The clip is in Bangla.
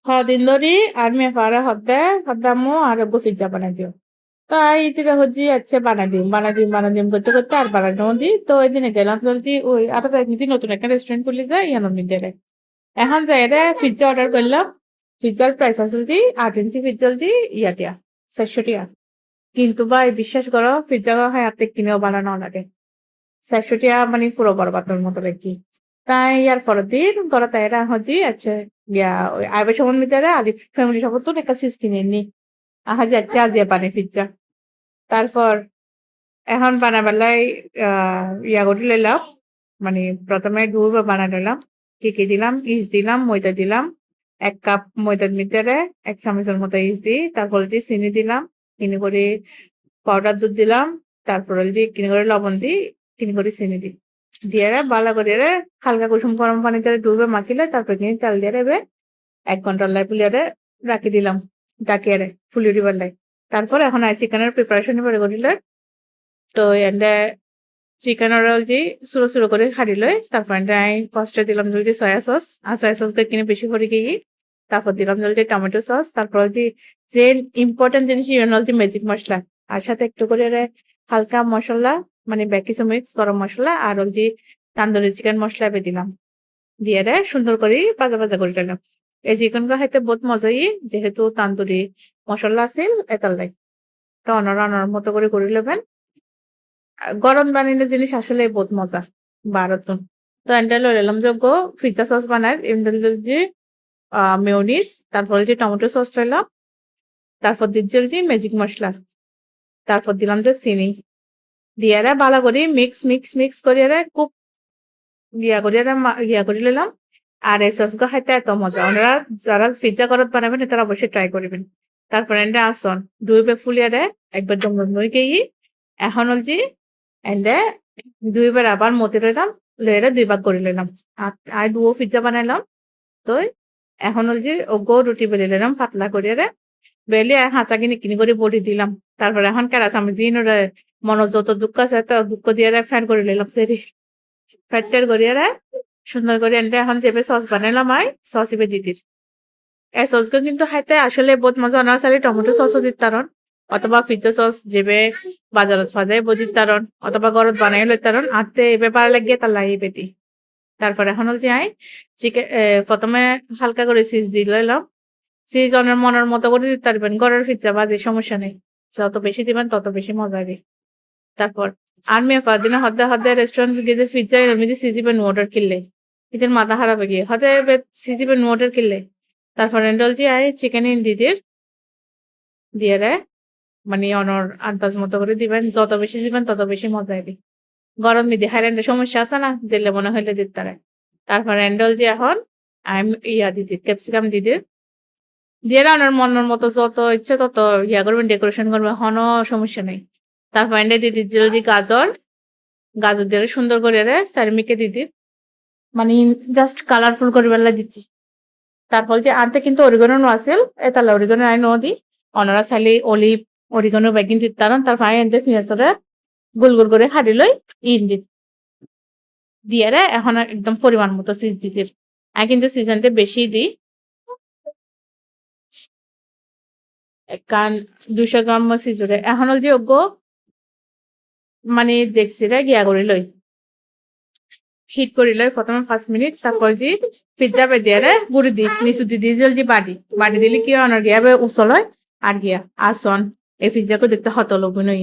Hodin ধরি আমি পারে হদ্দামু আর গো পিজ্জা বানাই দিও তাই ইতিরা হচ্ছি আচ্ছা বানাদিম করতে করতে আর বানানো দি তো ওই দিনে গেলাম জলদি ওই আর একদিন নতুন একটা রেস্টুরেন্ট খুলে যায় ইয়ানো মিদে এখন যাই রে পিজ্জা অর্ডার করলাম পিজ্জার প্রাইস আসল দি 8 ইঞ্চি পিজ্জা দি ইয়াটিয়া 400 টিয়া কিন্তু ভাই বিশ্বাস করো পিজ্জা হয় হাতে কিনেও বানানো লাগে 400 টিয়া মানে পুরো বরবাদের মতো লাগি তাই ইয়ার পরের দিন করা তাইরা হজি আচ্ছা ইয়া ওই আইবে সমন মিটারে আলিফ ফ্যামিলি সব তো একটা চিজ কিনে নি আহা যাচ্ছে আজ বানে পিজ্জা তারপর এখন বানাবেলায় ইয়া করে লইলাম মানে প্রথমে ডুব বানা নিলাম কি দিলাম ইস দিলাম ময়দা দিলাম 1 কাপ ময়দার ভিতরে 1 চামচের মতো ইস দিই তারপর দিয়ে চিনি দিলাম চিনি করে পাউডার দুধ দিলাম তারপর দিয়ে কিনে করে লবণ দিই কিনে করে চিনি দিই দিয়ে ভালো করে হালকা কুসুম গরম পানিতে ডুবে মাখিলে তারপর কিনে তেল দিয়ে রেবে 1 ঘন্টা লাই পুলিয়ারে রাখি দিলাম ডাকিয়ারে ফুলিয়ে দিবার লাই তারপর এখন চিকেনের প্রিপারেশন এবারে করিলে তো এন্ডে চিকেন রোল দি সুরো করে খাড়ি লই তারপর আমি ফার্স্টে দিলাম জলদি সয়া সস আর সয়া সস কিনে বেশি করে গিয়ে তারপর দিলাম জলদি টমেটো সস তারপর যে ইম্পর্টেন্ট জিনিস ইউনালদি ম্যাজিক মশলা আর সাথে একটু করে হালকা মশলা মানে কিছু মিক্স গরম মশলা আর হলদি তান্দুরি চিকেন মশলা দিলাম দিয়ে সুন্দর করে ভাজা করে দিলাম এই চিকেন খাইতে বহুত মজাই যেহেতু তান্দুরি মশলা আছিল এটার লাই তো অনর মতো করে নেবেন গরম বানিয়ে জিনিস আসলে বহুত মজা ভারত তো এন্ডা লইলাম যে গো পিজ্জা সস বানার এমডাল যে মেয়োনিজ তারপর যে টমেটো সস লইলাম তারপর দিচ্ছিল যে ম্যাজিক মশলা তারপর দিলাম যে চিনি দিয়ে ভালো করে মিক্স করে খুব ইয়া করে নিলাম আর এই সস গো খাইতে এত মজা ওনারা যারা পিজ্জা করত বানাবেন তারা অবশ্যই ট্রাই করবেন তারপর এন্ডা আসন দুইবার ফুলিয়ে একবার দম গিয়ে এখন হচ্ছে এন্ডে দুইবার আবার মতে লইলাম লইরে 2 ভাগ করে নিলাম আর দুও পিজ্জা বানাইলাম তো এখন হচ্ছে ওগো রুটি বেলে নিলাম পাতলা করে বেলে হাঁচা কিনে করে বড়ি দিলাম তারপর এখন কেরা চামচ দিন মনে যত দুঃখ আছে তো দুঃখ দিয়ে ফ্যান করে নিলাম সেরি ফ্যাটের করিয়ে সুন্দর করে এন্ডে এখন যেবে সস বানাইলাম সস ইবে দিদির এই সসগুলো কিন্তু খাইতে আসলে বহুত মজা অনার সালে টমেটো সসও দিতারন অথবা পিজ্জা সস যেবে বাজারত ফাজাই বদিত তারন অথবা ঘরত বানাই লই তারন আতে এবে পারা লাগিয়ে তার লাই বেটি তারপর এখন হচ্ছে চিকেন প্রথমে হালকা করে চিজ দিয়ে লইলাম চিজ অনের মনের মতো করে দিতে পারবেন ঘরের পিজ্জা বাজে সমস্যা নেই যত বেশি দিবেন তত বেশি মজা হবে তারপর আর মেয়ে দিনে হদ্দা রেস্টুরেন্ট গিয়ে পিজ্জা এমনি সিজিবেন অর্ডার কিনলে এদের মাথা খারাপ গিয়ে হতে সিজিবেন অর্ডার কিনলে তারপর এন্ডল দিয়ে চিকেন দিদির দিয়ে মানে অনর আন্দাজ মতো করে দিবেন যত বেশি দিবেন তত বেশি মজা হবে গরম মিদি হাইল্যান্ডের সমস্যা আছে না জেলে মনে হইলে দিতে পারে তারপর হ্যান্ডল দিয়ে এখন আমি দিদির ক্যাপসিকাম দিদির দিয়ে অনর মনের মতো যত ইচ্ছে তত করবেন ডেকোরেশন করবেন হনো সমস্যা নেই তারপর এন্ডে দিদির জলদি গাজর দিয়ে সুন্দর করে সার্মিকে দিদির মানে জাস্ট কালারফুল করে বেলা দিচ্ছি তারপর যে আনতে কিন্তু অরিগানো আসিল এতালা অরিগানো আই নদী অনরা চাইলে অলিভ অরিগানো বেগিন দিতারন তার ফাই এনতে পিঁয়াজরে গোল করে হাড়ি লই দিয়ে এখন একদম পরিমাণ মতো চিজ দিতে আমি কিন্তু সিজনটা বেশি দিই কারণ 200 গ্রাম সিজরে এখন হল যে মানে দেখছি গিয়া করে লই হিট করে লই প্রথমে 5 মিনিট তারপর দি পিজ্জা পে দিয়ে গুড়ি দি নিচু দিয়ে জলদি বাড়ি দিলে কি অনার গিয়া উচল হয় আর গিয়া আসন এই পিজ্জাকে দেখতে হত লোক নই